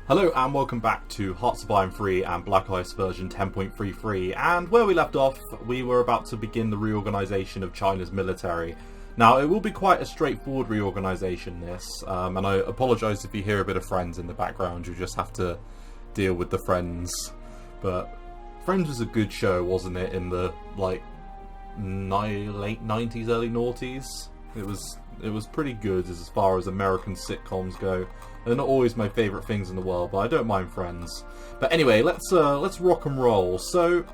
Hello and welcome back to Hearts of Iron 3 and Black Ice version 10.33, and where we left off we were about to begin the reorganisation of China's military. Now it will be quite a straightforward reorganisation this, and I apologise if you hear a bit of Friends in the background. You just have to deal with the Friends. But Friends was a good show, wasn't it, in the late 90s, early noughties? It was pretty good as far as American sitcoms go. They're not always my favourite things in the world, but I don't mind Friends. But anyway, let's rock and roll. So,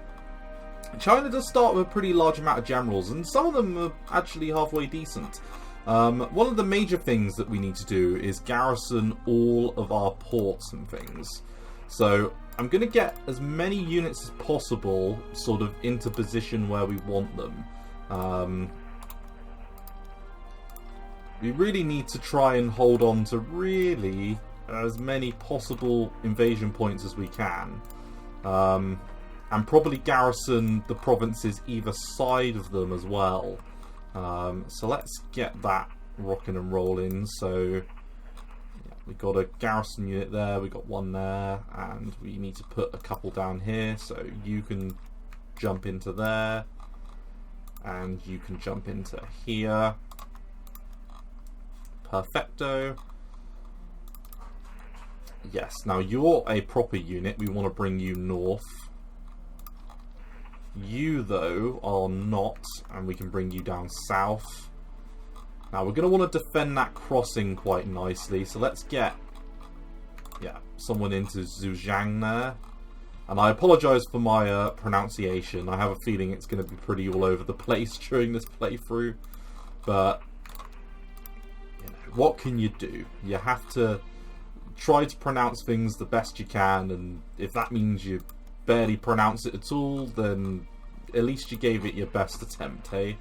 China does start with a pretty large amount of generals, and some of them are actually halfway decent. One of the major things that we need to do is garrison all of our ports and things. So, I'm going to get as many units as possible sort of into position where we want them. We really need to try and hold on to really as many possible invasion points as we can. And probably garrison the provinces either side of them as well. So let's get that rocking and rolling. So yeah, we got a garrison unit there, we got one there, and we need to put a couple down here. So you can jump into there, and you can jump into here. Perfecto. Yes, now you're a proper unit. We want to bring you north. You, though, are not, and we can bring you down south. Now, we're going to want to defend that crossing quite nicely, so let's get someone into Zhejiang there. And I apologise for my pronunciation. I have a feeling it's going to be pretty all over the place during this playthrough. But what can you do? You have to try to pronounce things the best you can, and if that means you barely pronounce it at all, then at least you gave it your best attempt, hey?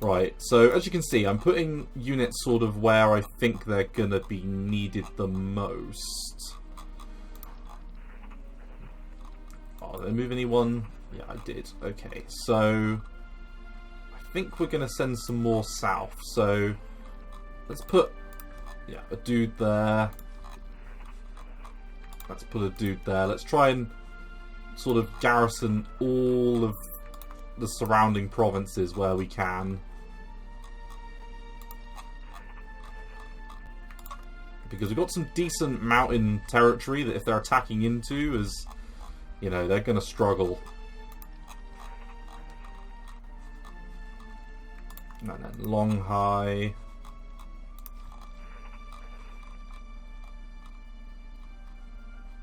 Right, so as you can see, I'm putting units sort of where I think they're gonna be needed the most. Oh, did I move anyone? Yeah, I did. Okay, so I think we're gonna send some more south, so let's put a dude there. Let's put a dude there. Let's try and sort of garrison all of the surrounding provinces where we can. Because we've got some decent mountain territory that if they're attacking into, is, you know, they're going to struggle. And then Longhai.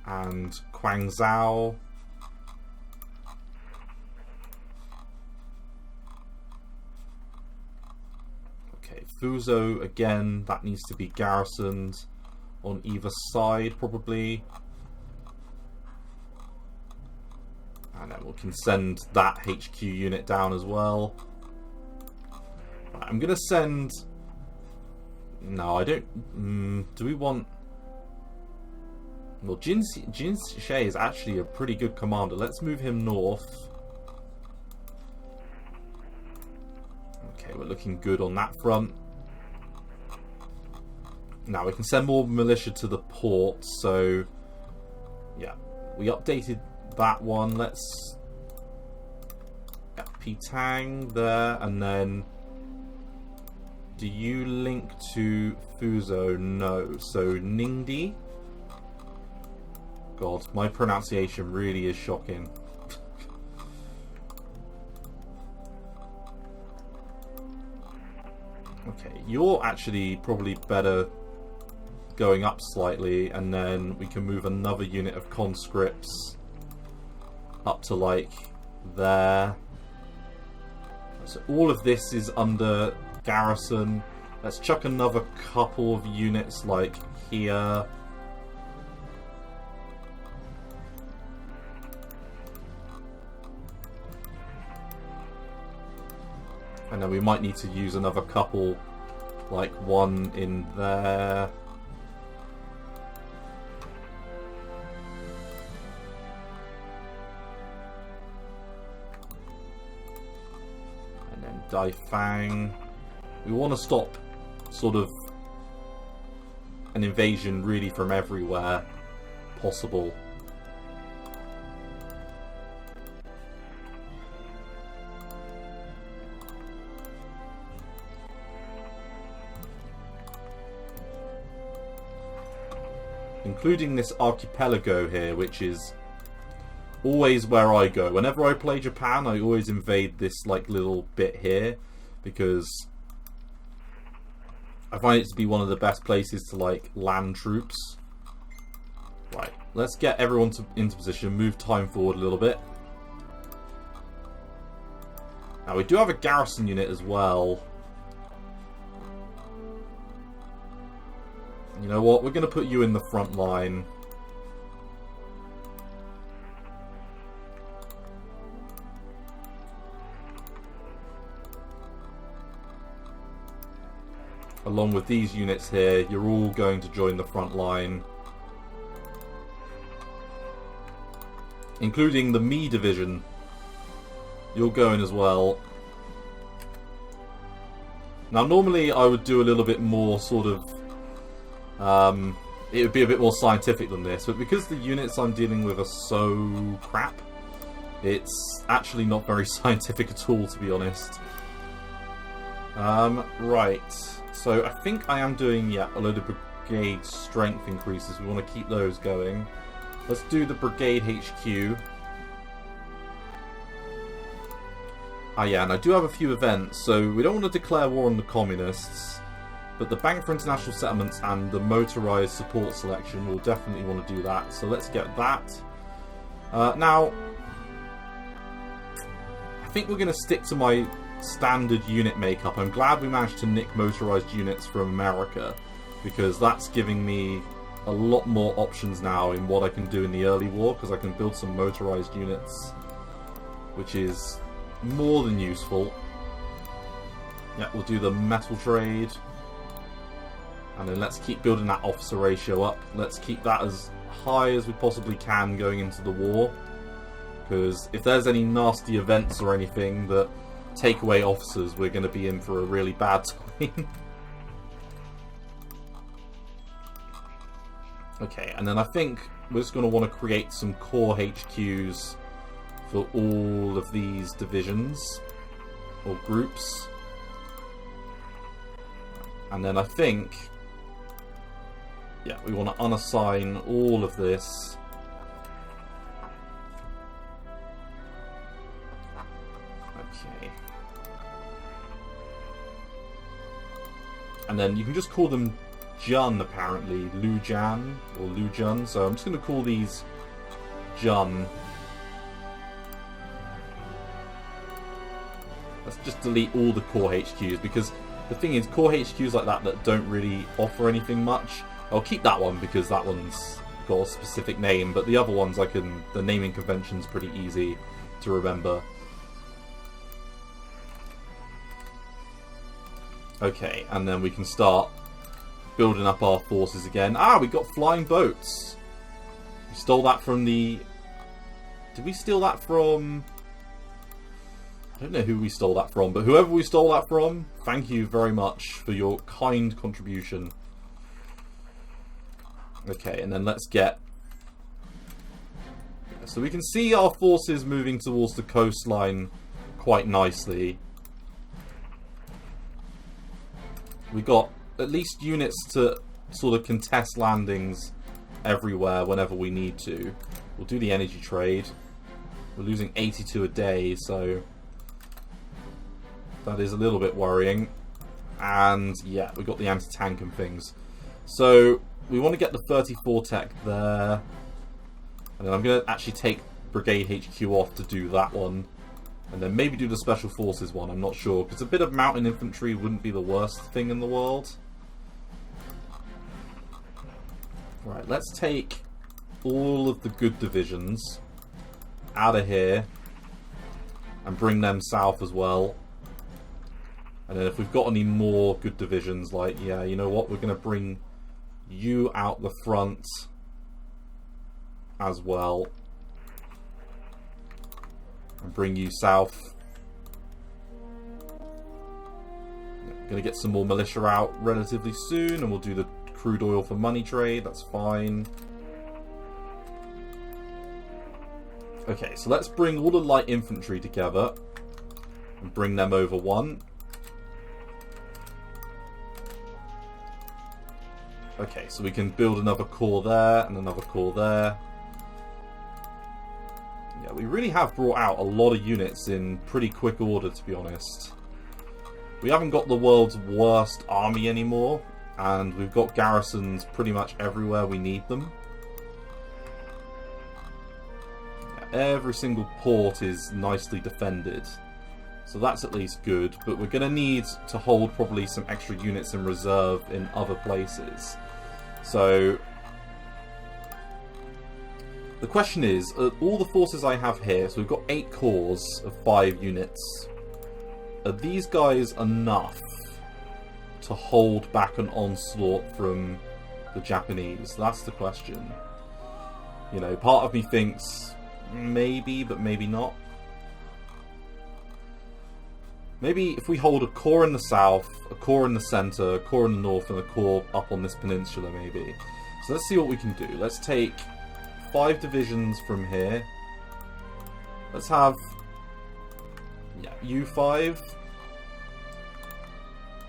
And Guangzhou. Okay, Fuzhou again, that needs to be garrisoned on either side probably. And then we can send that HQ unit down as well. Right, I'm going to send... No, I don't... do we want... Well, Jin She is actually a pretty good commander. Let's move him north. Okay, we're looking good on that front. Now we can send more militia to the port. So, yeah, we updated that one. Let's get Pitang there, and then do you link to Fuzhou? No. So Ningdi. God, my pronunciation really is shocking. Okay, you're actually probably better going up slightly, and then we can move another unit of conscripts up to like there. So all of this is under garrison. Let's chuck another couple of units like here. And then we might need to use another couple, like one in there. And then Daifang. We want to stop sort of an invasion really from everywhere. possible. Including this archipelago here, which is always where I go. Whenever I play Japan, I always invade this like little bit here, because I find it to be one of the best places to like land troops. Right, let's get everyone into position, move time forward a little bit. Now we do have a garrison unit as well. You know what, we're going to put you in the front line. Along with these units here, you're all going to join the front line. Including the Me division. You're going as well. Now normally I would do a little bit more sort of... it would be a bit more scientific than this, but because the units I'm dealing with are so crap, it's actually not very scientific at all, to be honest. Right, so I think I am doing, yeah, a load of brigade strength increases. We want to keep those going. Let's do the brigade HQ. Ah yeah, and I do have a few events, so we don't want to declare war on the communists. But the Bank for International Settlements and the Motorized Support Selection will definitely want to do that. So let's get that. Now, I think we're going to stick to my standard unit makeup. I'm glad we managed to nick motorized units from America, because that's giving me a lot more options now in what I can do in the early war, because I can build some motorized units, which is more than useful. Yeah, we'll do the metal trade. And then let's keep building that officer ratio up. Let's keep that as high as we possibly can going into the war. Because if there's any nasty events or anything that take away officers, we're going to be in for a really bad time. Okay, and then I think we're just going to want to create some core HQs for all of these divisions or groups. And then I think, yeah, we want to unassign all of this. Okay. And then you can just call them Jun, apparently. Lujan or Lujun. So I'm just going to call these Jun. Let's just delete all the core HQs, because the thing is, core HQs like that don't really offer anything much. I'll keep that one because that one's got a specific name, but the other ones the naming convention's pretty easy to remember. Okay, and then we can start building up our forces again. Ah, we got flying boats. We stole that from the... Did we steal that from... I don't know who we stole that from, but whoever we stole that from, thank you very much for your kind contribution. Okay, and then let's get... So we can see our forces moving towards the coastline quite nicely. We got at least units to sort of contest landings everywhere whenever we need to. We'll do the energy trade. We're losing 82 a day, so that is a little bit worrying. And yeah, we got the anti-tank and things. So we want to get the 34 tech there. And then I'm going to actually take Brigade HQ off to do that one. And then maybe do the Special Forces one, I'm not sure. Because a bit of mountain infantry wouldn't be the worst thing in the world. Right, let's take all of the good divisions out of here and bring them south as well. And then if we've got any more good divisions, like, yeah, you know what, we're going to bring you out the front as well. And bring you south. Going to get some more militia out relatively soon, and we'll do the crude oil for money trade, that's fine. Okay, so let's bring all the light infantry together and bring them over one. Okay, so we can build another corps there and another corps there. Yeah, we really have brought out a lot of units in pretty quick order, to be honest. We haven't got the world's worst army anymore, and we've got garrisons pretty much everywhere we need them. Yeah, every single port is nicely defended, so that's at least good, but we're going to need to hold probably some extra units in reserve in other places. So the question is, all the forces I have here, so we've got 8 corps of 5 units. Are these guys enough to hold back an onslaught from the Japanese? That's the question. You know, part of me thinks maybe, but maybe not. Maybe if we hold a corps in the south, a corps in the centre, a corps in the north, and a corps up on this peninsula, maybe. So let's see what we can do. Let's take 5 divisions from here. Let's have U5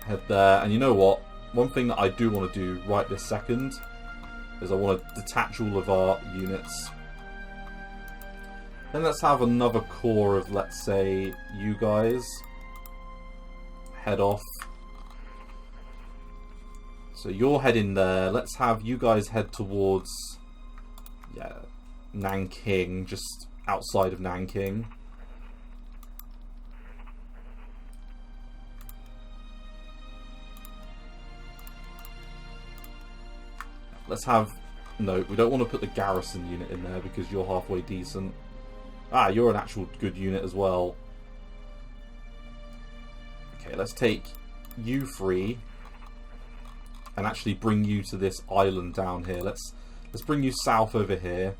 head there. And you know what? One thing that I do want to do right this second is I want to detach all of our units. Then let's have another corps of, let's say, you guys head off. So you're heading there. Let's have you guys head towards Nanking, just outside of Nanking. Let's have... No, we don't want to put the garrison unit in there because you're halfway decent. Ah, you're an actual good unit as well. Okay, let's take you 3 and actually bring you to this island down here. Let's bring you south over here.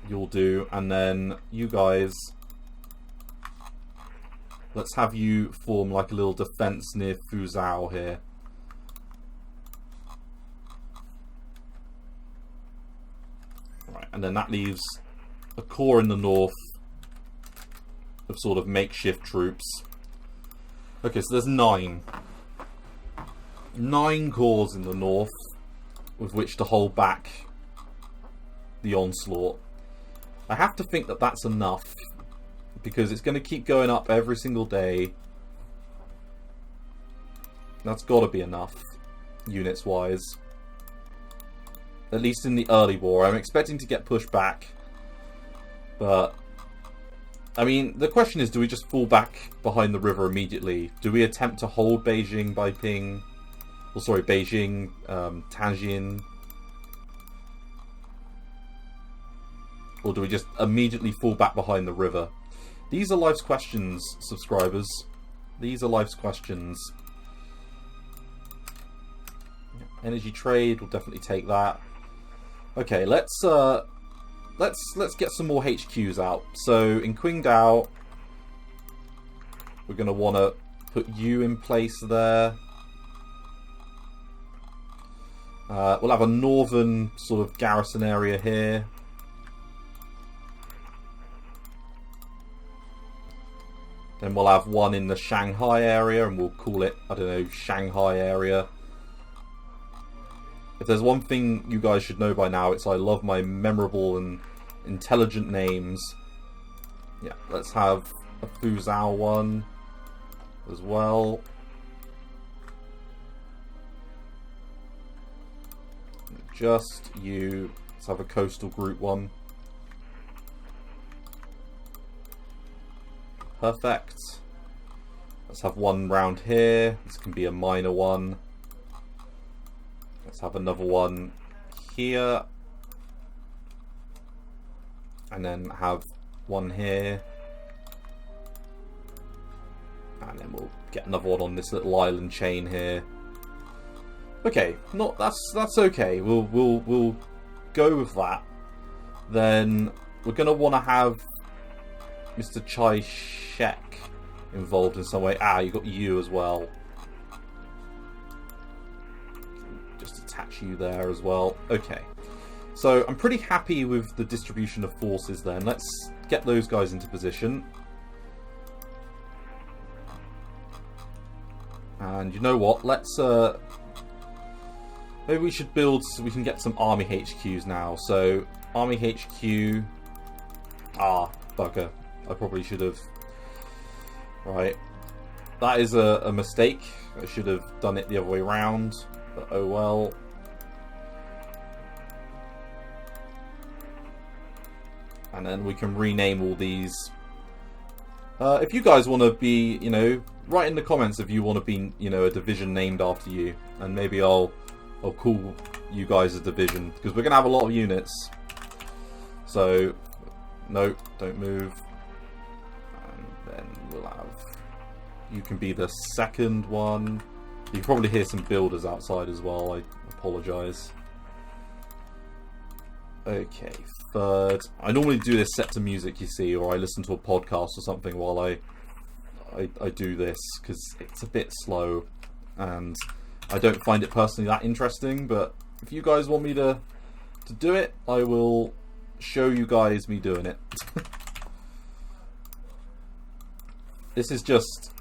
You'll do, and then you guys, let's have you form like a little defense near Fuzhou here. Right, and then that leaves a corps in the north of sort of makeshift troops. Okay, so there's 9 corps in the north with which to hold back the onslaught. I have to think that that's enough because it's going to keep going up every single day. That's got to be enough, units wise. At least in the early war. I'm expecting to get pushed back, but I mean, the question is, do we just fall back behind the river immediately? Do we attempt to hold Beijing, Beijing, Tianjin? Or do we just immediately fall back behind the river? These are life's questions, subscribers. These are life's questions. Energy trade, we'll definitely take that. Okay, let's get some more HQs out. So in Qingdao, we're going to want to put you in place there. We'll have a northern sort of garrison area here. Then we'll have one in the Shanghai area, and we'll call it, I don't know, Shanghai area. If there's one thing you guys should know by now, it's I love my memorable and intelligent names. Yeah, let's have a Fuzhou one as well. Just you. Let's have a coastal group one. Perfect. Let's have one round here. This can be a minor one. Let's have another one here. And then have one here. And then we'll get another one on this little island chain here. Okay, that's okay. We'll go with that. Then we're gonna want to have Mr. Chai Shek involved in some way. Ah, you got you as well. Just attach you there as well. Okay. So I'm pretty happy with the distribution of forces then. Let's get those guys into position. And you know what? Let's maybe we should build so we can get some army HQs now. So army HQ. Ah, bugger. I probably should have. Right. That is a mistake. I should have done it the other way around. But oh well. And then we can rename all these. If you guys want to be, you know, write in the comments if you want to be, you know, a division named after you, and maybe I'll call you guys a division because we're gonna have a lot of units. So, no, don't move. And then we'll have. You can be the second one. You can probably hear some builders outside as well. I apologise. Okay, third. I normally do this set to music, you see, or I listen to a podcast or something while I do this, because it's a bit slow, and I don't find it personally that interesting, but if you guys want me to do it, I will show you guys me doing it. This is just,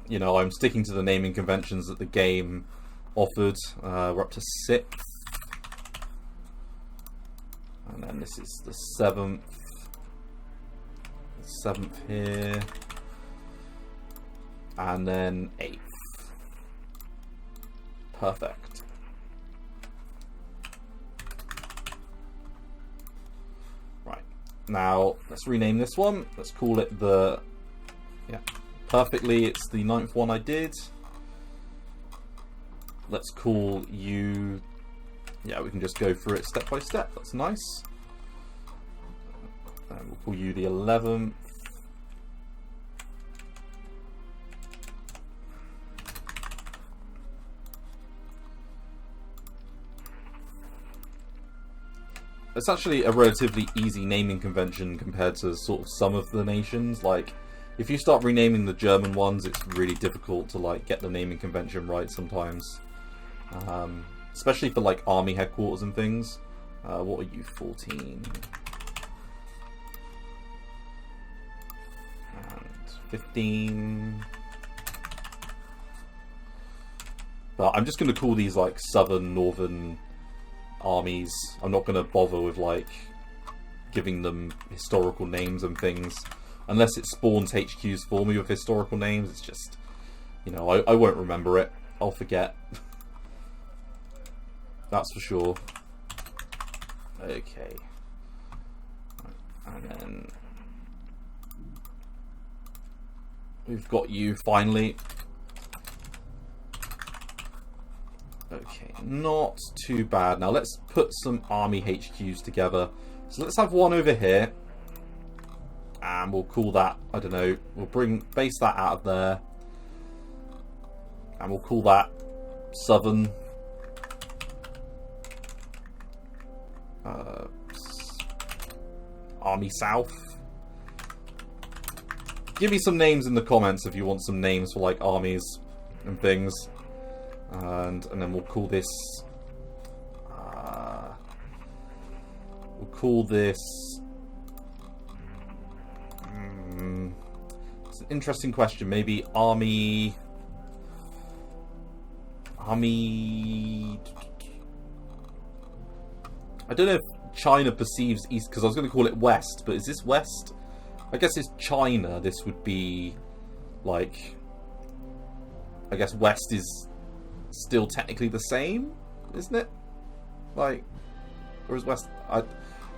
you know, I'm sticking to the naming conventions that the game offered. We're up to 6. And then this is the 7th. The 7th here. And then 8th. Perfect. Right. Now, let's rename this one. Let's call it the... Yeah. Perfectly, it's the 9th one I did. Let's call you... Yeah, we can just go through it step by step. That's nice. And we'll call you the 11th. It's actually a relatively easy naming convention compared to sort of some of the nations. Like, if you start renaming the German ones, it's really difficult to like get the naming convention right sometimes. Especially for like army headquarters and things. What are you? 14. And 15. But I'm just going to call these like southern, northern armies. I'm not going to bother with like giving them historical names and things. Unless it spawns HQs for me with historical names. It's just, you know, I won't remember it. I'll forget. That's for sure. Okay. And then we've got you finally. Okay, not too bad. Now let's put some army HQs together. So let's have one over here. And we'll call that, I don't know, we'll base that out of there. And we'll call that Southern. Army South. Give me some names in the comments if you want some names for like armies and things. And then we'll call this it's an interesting question. Maybe army I don't know if China perceives East, because I was going to call it West, but is this West? I guess it's China. This would be like, I guess West is still technically the same, isn't it? Like, or is West?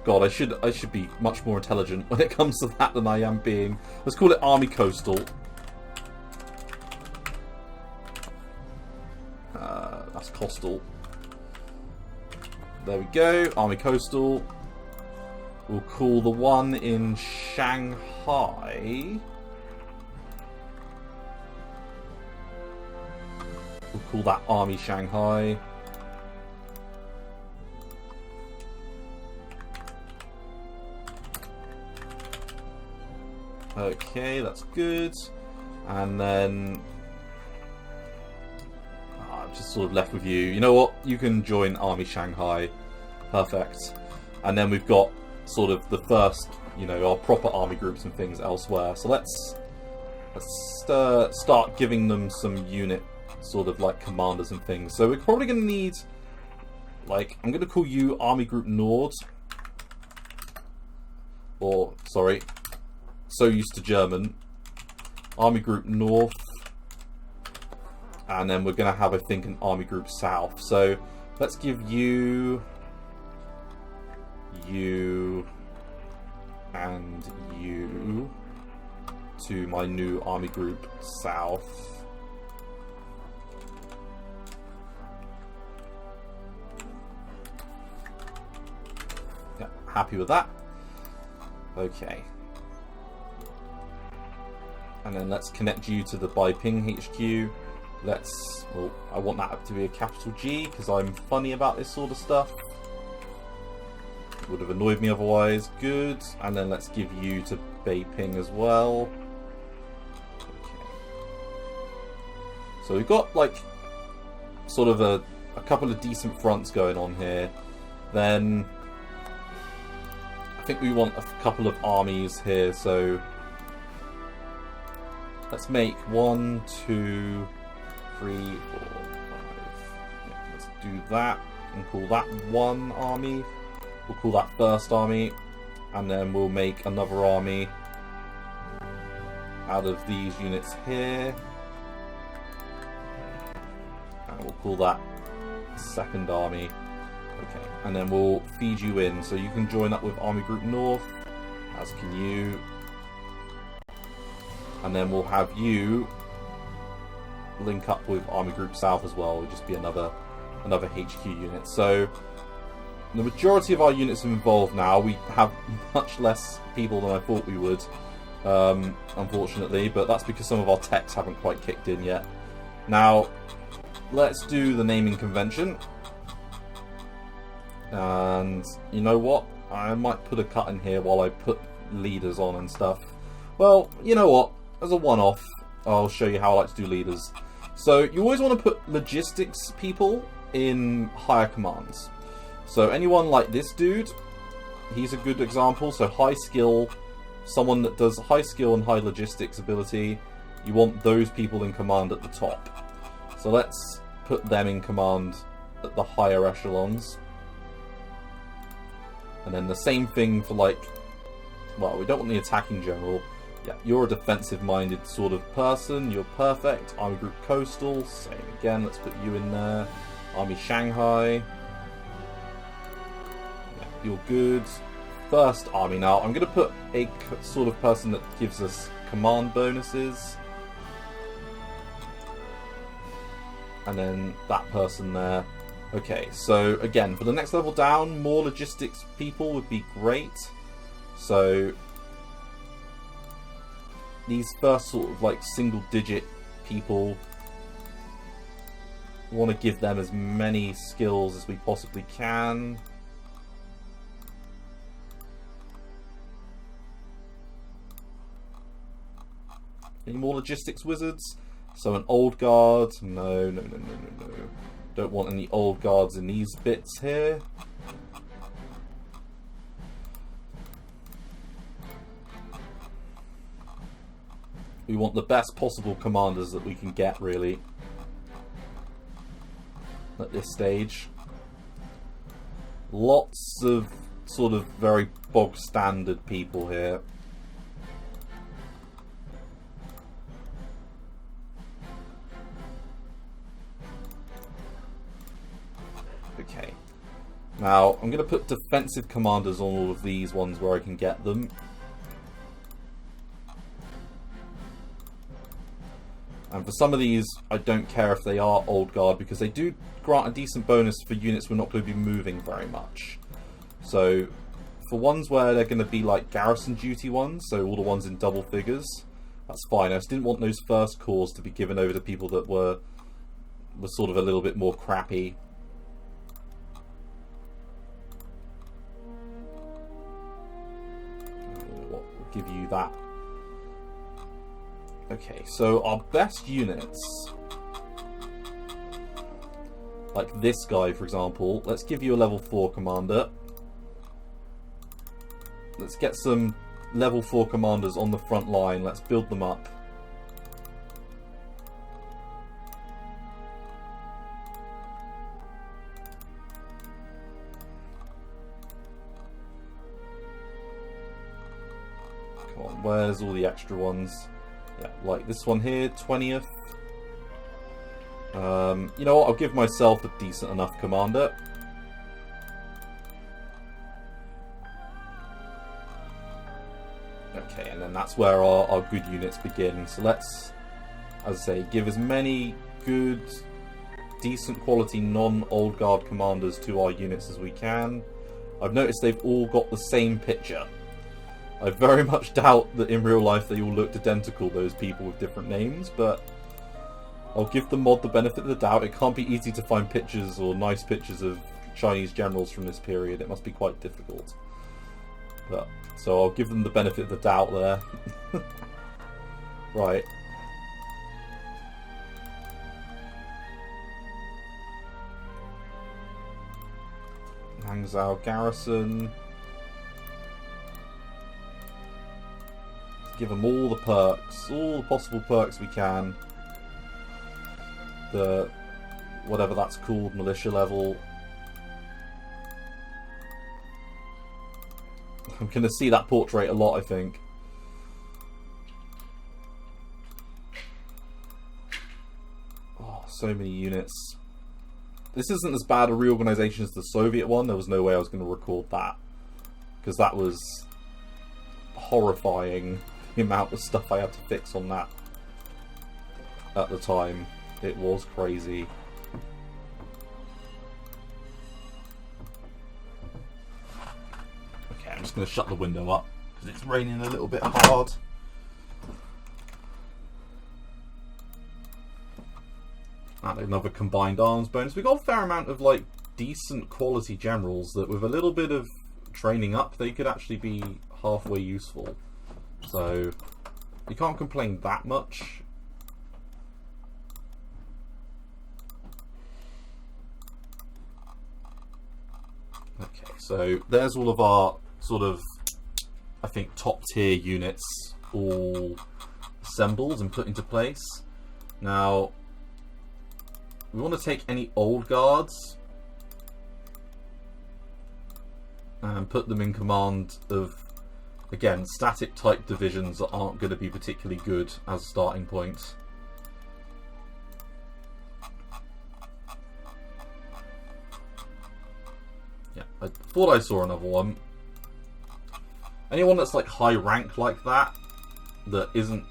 God, I should be much more intelligent when it comes to that than I am being. Let's call it Army Coastal. That's Coastal. There we go, Army Coastal. We'll call the one in Shanghai. We'll call that Army Shanghai. Okay, that's good. And then I'm just sort of left with you. You know what? You can join Army Shanghai. Perfect. And then we've got sort of the first, you know, our proper army groups and things elsewhere. So let's start giving them some unit sort of like commanders and things. So we're probably going to need, like, I'm going to call you Army Group Nord. Or, sorry, so used to German. Army Group North. And then we're going to have, I think, an Army Group South. So let's give you, and you to my new Army Group South. Yeah, happy with that. Okay. And then let's connect you to the Beiping HQ. Well, I want that to be a capital G because I'm funny about this sort of stuff. Would have annoyed me otherwise. Good. And then let's give you to Beiping as well. Okay. So we've got like sort of a couple of decent fronts going on here. Then I think we want a couple of armies here. So let's make 1, 2, 3, 4, 5. Yeah, let's do that and call that one army. We'll call that first army, and then we'll make another army out of these units here, and we'll call that second army. Okay, and then we'll feed you in, so you can join up with Army Group North, as can you, and then we'll have you link up with Army Group South as well. It'll just be another HQ unit. So the majority of our units are involved now. We have much less people than I thought we would, unfortunately, but that's because some of our techs haven't quite kicked in yet. Now, let's do the naming convention. And you know what? I might put a cut in here while I put leaders on and stuff. Well, you know what? As a one-off, I'll show you how I like to do leaders. So you always want to put logistics people in higher commands. So anyone like this dude, he's a good example. So high skill, someone that does high skill and high logistics ability, you want those people in command at the top. So let's put them in command at the higher echelons. And then the same thing for, like, well, we don't want the attacking general. Yeah, you're a defensive-minded sort of person. You're perfect. Army Group Coastal, same again. Let's put you in there. Army Shanghai. You're good. First army now. I'm going to put a sort of person that gives us command bonuses. And then that person there. Okay, so again, for the next level down, more logistics people would be great. So these first sort of like single digit people, we want to give them as many skills as we possibly can. Any more logistics wizards? So an old guard. No. Don't want any old guards in these bits here. We want the best possible commanders that we can get, really, at this stage. Lots of sort of very bog standard people here. Okay. Now, I'm going to put defensive commanders on all of these ones where I can get them. And for some of these, I don't care if they are old guard, because they do grant a decent bonus for units we're not going to be moving very much. So, for ones where they're going to be like garrison duty ones, so all the ones in double figures, that's fine. I just didn't want those first corps to be given over to people that were sort of a little bit more crappy. We'll give you that. Okay, so our best units, like this guy for example, let's give you a level 4 commander. Let's get some level 4 commanders on the front line. Let's build them up. Come on, where's all the extra ones? Yeah, like this one here, 20th. You know what, I'll give myself a decent enough commander. Okay, and then that's where our good units begin. So let's, as I say, give as many good, decent quality non-old guard commanders to our units as we can. I've noticed they've all got the same picture. I very much doubt that in real life they all looked identical, those people with different names, but I'll give the mod the benefit of the doubt. It can't be easy to find pictures or nice pictures of Chinese generals from this period. It must be quite difficult. But, so I'll give them the benefit of the doubt there. Right. Hangzhou garrison. Give them all the perks, all the possible perks we can. The whatever that's called, militia level. I'm going to see that portrait a lot, I think. Oh, so many units. This isn't as bad a reorganization as the Soviet one. There was no way I was going to record that, because that was horrifying, the amount of stuff I had to fix on that at the time. It was crazy. Okay, I'm just going to shut the window up because it's raining a little bit hard. And another combined arms bonus. We got a fair amount of like decent quality generals that with a little bit of training up they could actually be halfway useful. So you can't complain that much. Okay, so there's all of our sort of, I think, top tier units all assembled and put into place. Now, we want to take any old guards and put them in command of, again, static type divisions that aren't going to be particularly good as starting points. Yeah, I thought I saw another one. Anyone that's like high rank like that, that isn't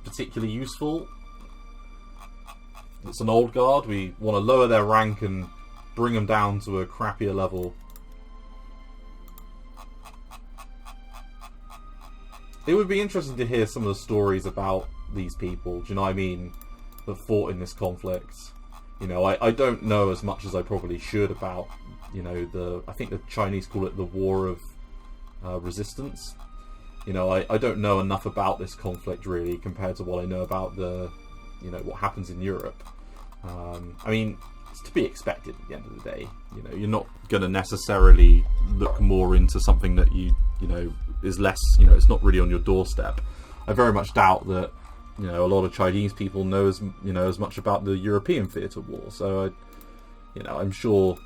particularly useful, that's an old guard, we want to lower their rank and bring them down to a crappier level. It would be interesting to hear some of the stories about these people, do you know what I mean, that fought in this conflict. You know, I don't know as much as I probably should about, you know, I think the Chinese call it the War of Resistance. You know, I don't know enough about this conflict really compared to what I know about the, you know, what happens in Europe. I mean, it's to be expected at the end of the day. You know, you're not going to necessarily look more into something that you know, is less, you know, it's not really on your doorstep. I very much doubt that, you know, a lot of Chinese people know as, you know, as much about the European theatre war. So, you know, I'm sure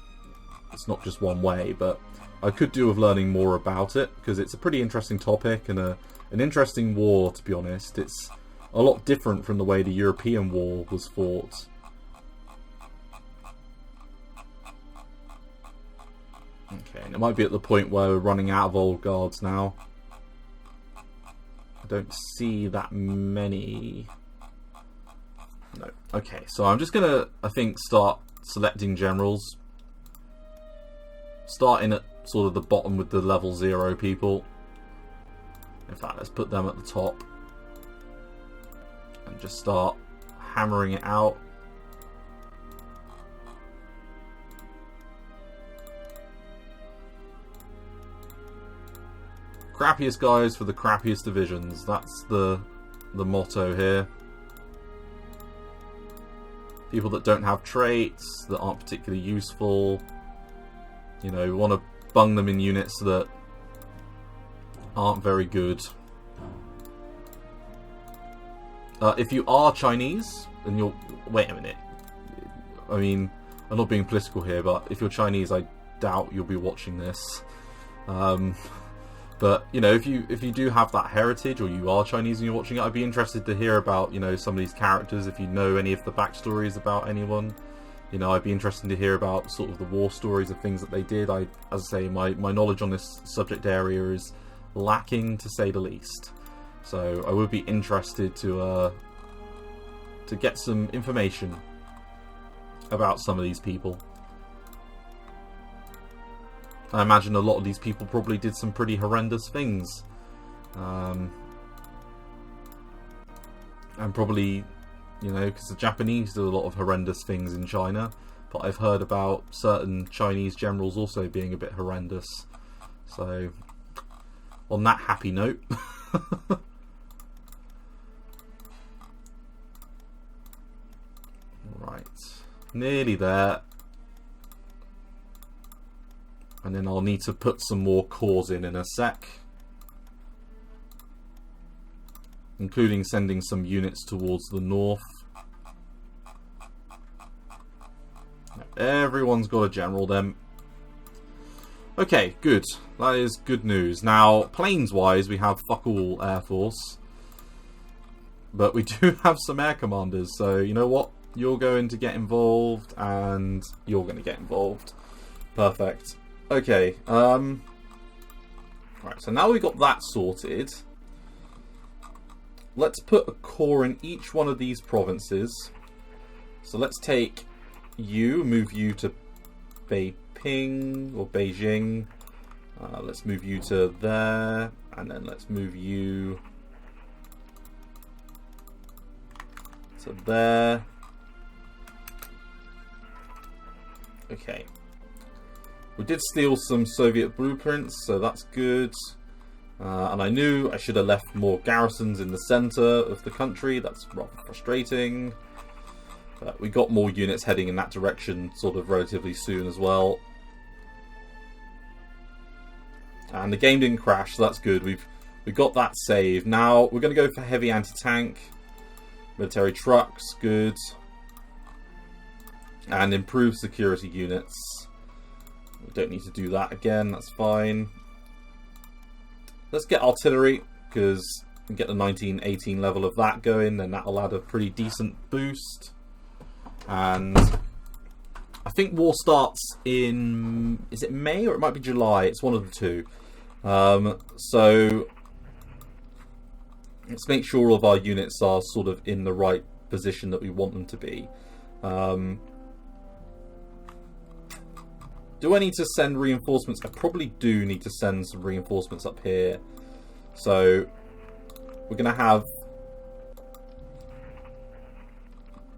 it's not just one way, but I could do with learning more about it because it's a pretty interesting topic and an interesting war, to be honest. It's a lot different from the way the European war was fought. Okay, and it might be at the point where we're running out of old guards now. I don't see that many. No. Okay, so I'm just gonna, I think, start selecting generals. Starting at sort of the bottom with the level 0 people. In fact, let's put them at the top. And just start hammering it out. Crappiest guys for the crappiest divisions. That's the motto here. People that don't have traits, that aren't particularly useful. You know, we want to bung them in units that aren't very good. If you are Chinese, and you're... Wait a minute. I mean, I'm not being political here, but if you're Chinese, I doubt you'll be watching this. But, you know, if you do have that heritage, or you are Chinese and you're watching it, I'd be interested to hear about, you know, some of these characters, if you know any of the backstories about anyone. You know, I'd be interested to hear about sort of the war stories of things that they did. As I say, my knowledge on this subject area is lacking, to say the least. So I would be interested to get some information about some of these people. I imagine a lot of these people probably did some pretty horrendous things. And probably, you know, because the Japanese do a lot of horrendous things in China. But I've heard about certain Chinese generals also being a bit horrendous. So, on that happy note... Right. Nearly there. And then I'll need to put some more cores in a sec. Including sending some units towards the north. Everyone's got a general then. Okay, good. That is good news. Now, planes-wise, we have fuck all Air Force. But we do have some air commanders, so you know what? You're going to get involved, and you're going to get involved. Perfect. Okay, right, so now we've got that sorted. Let's put a core in each one of these provinces. So let's take you, move you to Beiping, or Beijing. Let's move you to there, and then let's move you to there. Okay. We did steal some Soviet blueprints, so that's good. And I knew I should have left more garrisons in the centre of the country. That's rather frustrating. But we got more units heading in that direction sort of relatively soon as well. And the game didn't crash, so that's good. We've got that saved. Now we're going to go for heavy anti-tank. Military trucks, good. And improved security units. We don't need to do that again, that's fine. Let's get artillery, because we can get the 1918 level of that going, and that'll add a pretty decent boost. And I think war starts in... is it May, or it might be July? It's one of the two. So let's make sure all of our units are sort of in the right position that we want them to be. Do I need to send reinforcements? I probably do need to send some reinforcements up here. So we're going to have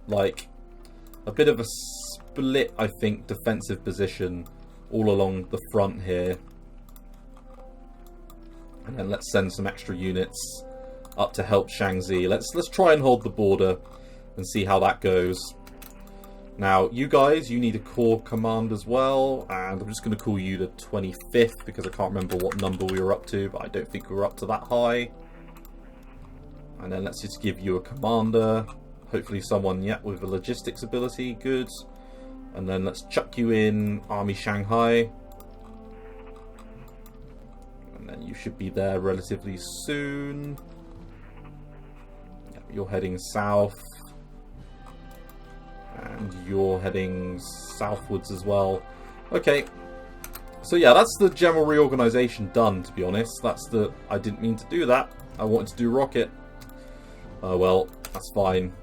like a bit of a split, I think, defensive position all along the front here. And then let's send some extra units up to help Shaanxi. Let's try and hold the border and see how that goes. Now, you guys, you need a corps command as well, and I'm just going to call you the 25th because I can't remember what number we were up to, but I don't think we were up to that high. And then let's just give you a commander. Hopefully someone, yeah, with a logistics ability, good. And then let's chuck you in Army Shanghai. And then you should be there relatively soon. Yeah, you're heading south. And you're heading southwards as well. Okay. So yeah, that's the general reorganization done, to be honest. I didn't mean to do that. I wanted to do rocket. Oh well, that's fine.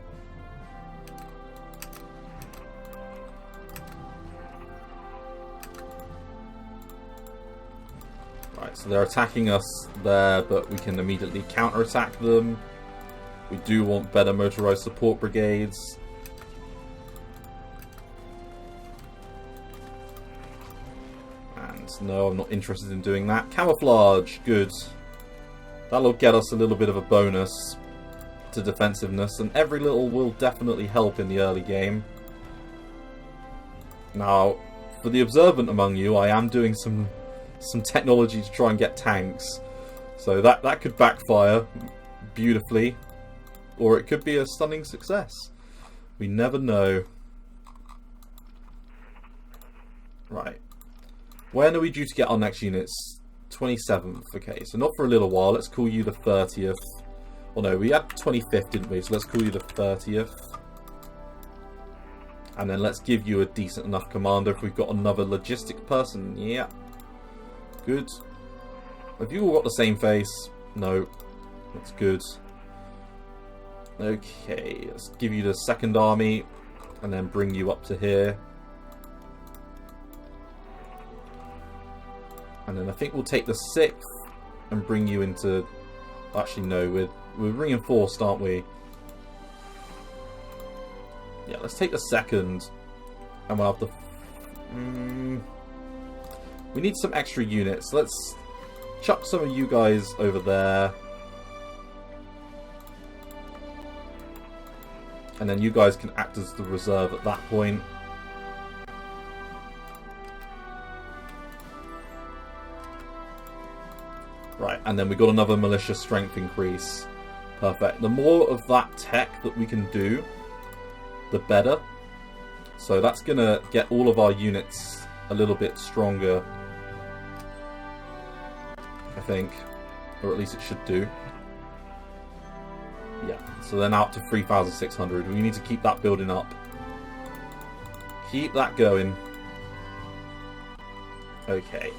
Right, so they're attacking us there, but we can immediately counterattack them. We do want better motorized support brigades. No, I'm not interested in doing that. Camouflage, good. That'll get us a little bit of a bonus to defensiveness, and every little will definitely help in the early game. Now, for the observant among you, I am doing some technology to try and get tanks. So that could backfire beautifully, or it could be a stunning success. We never know. Right. When are we due to get our next units? 27th. Okay, so not for a little while. Let's call you the 30th. Well, no, we had 25th, didn't we? So let's call you the 30th. And then let's give you a decent enough commander if we've got another logistic person. Yeah. Good. Have you all got the same face? No. That's good. Okay, let's give you the second army and then bring you up to here. And then I think we'll take the 6th and bring you into... Actually, no, we're reinforced, aren't we? Yeah, let's take the 2nd. And we'll have the... We need some extra units. Let's chuck some of you guys over there. And then you guys can act as the reserve at that point. Right, and then we got another militia strength increase. Perfect. The more of that tech that we can do, the better. So that's going to get all of our units a little bit stronger, I think. Or at least it should do. Yeah, so they're now up to 3,600. We need to keep that building up. Keep that going. Okay.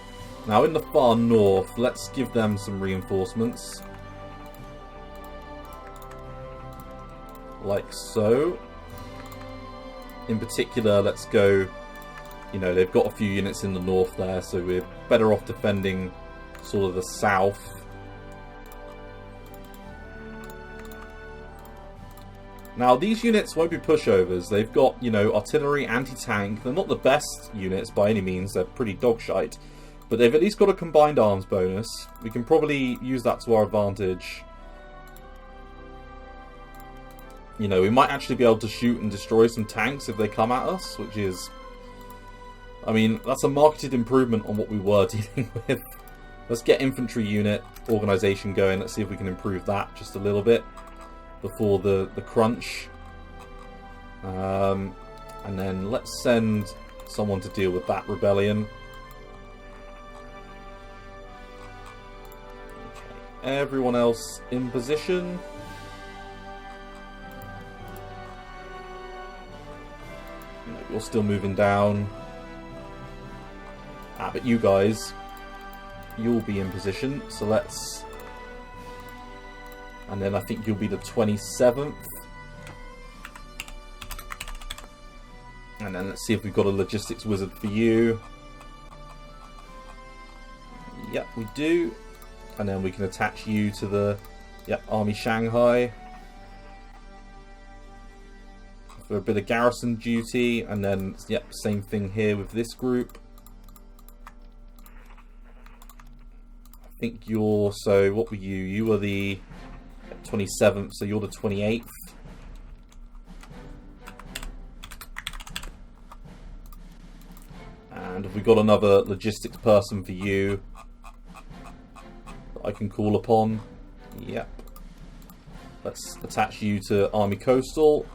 Now in the far north, let's give them some reinforcements. Like so. In particular, let's go... You know, they've got a few units in the north there, so we're better off defending sort of the south. Now, these units won't be pushovers. They've got, you know, artillery, anti-tank. They're not the best units by any means. They're pretty dogshite. But they've at least got a combined arms bonus. We can probably use that to our advantage. You know, we might actually be able to shoot and destroy some tanks if they come at us, which is... I mean, that's a marketed improvement on what we were dealing with. Let's get infantry unit organisation going. Let's see if we can improve that just a little bit before the crunch. And then let's send someone to deal with that rebellion. Okay. Everyone else in position. No, you're still moving down. But you guys, you'll be in position. So let's... And then I think you'll be the 27th. And then let's see if we've got a logistics wizard for you. Yep, we do. And then we can attach you to the Army Shanghai for a bit of garrison duty. And then, yep, same thing here with this group. I think you're... So, what were you? You were the 27th, so you're the 28th. And have we got another logistics person for you that I can call upon? Yep. Let's attach you to Army Coastal.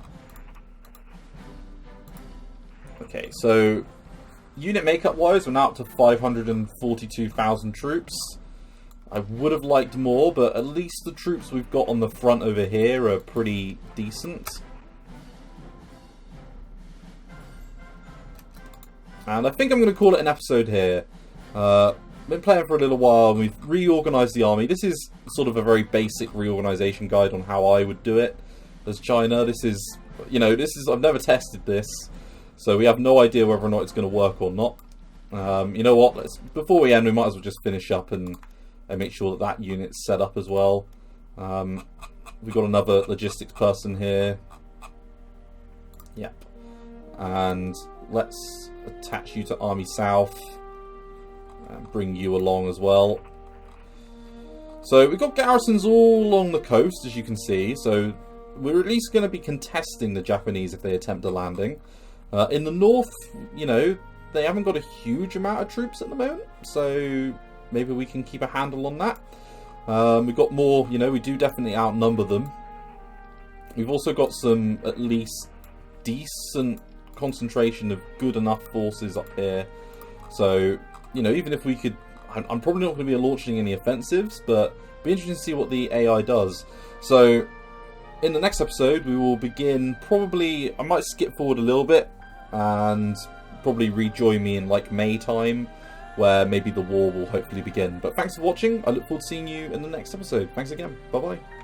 Okay, so unit makeup wise, we're now up to 542,000 troops. I would have liked more, but at least the troops we've got on the front over here are pretty decent. And I think I'm going to call it an episode here. Been playing for a little while, and we've reorganized the army. This is sort of a very basic reorganization guide on how I would do it as China. This is, you know, I've never tested this, so we have no idea whether or not it's going to work or not. You know what? Before we end, we might as well just finish up and make sure that that unit's set up as well. We've got another logistics person here. Yep. And let's attach you to Army South and bring you along as well. So we've got garrisons all along the coast, as you can see. So we're at least going to be contesting the Japanese if they attempt a landing. In the north, you know, they haven't got a huge amount of troops at the moment. So maybe we can keep a handle on that. We've got more, you know, we do definitely outnumber them. We've also got some, at least, decent concentration of good enough forces up here. So, you know, even if we could... I'm probably not going to be launching any offensives, but it'll be interesting to see what the AI does. So, in the next episode, we will begin probably... I might skip forward a little bit, and probably rejoin me in, like, May time, where maybe the war will hopefully begin. But thanks for watching. I look forward to seeing you in the next episode. Thanks again. Bye-bye.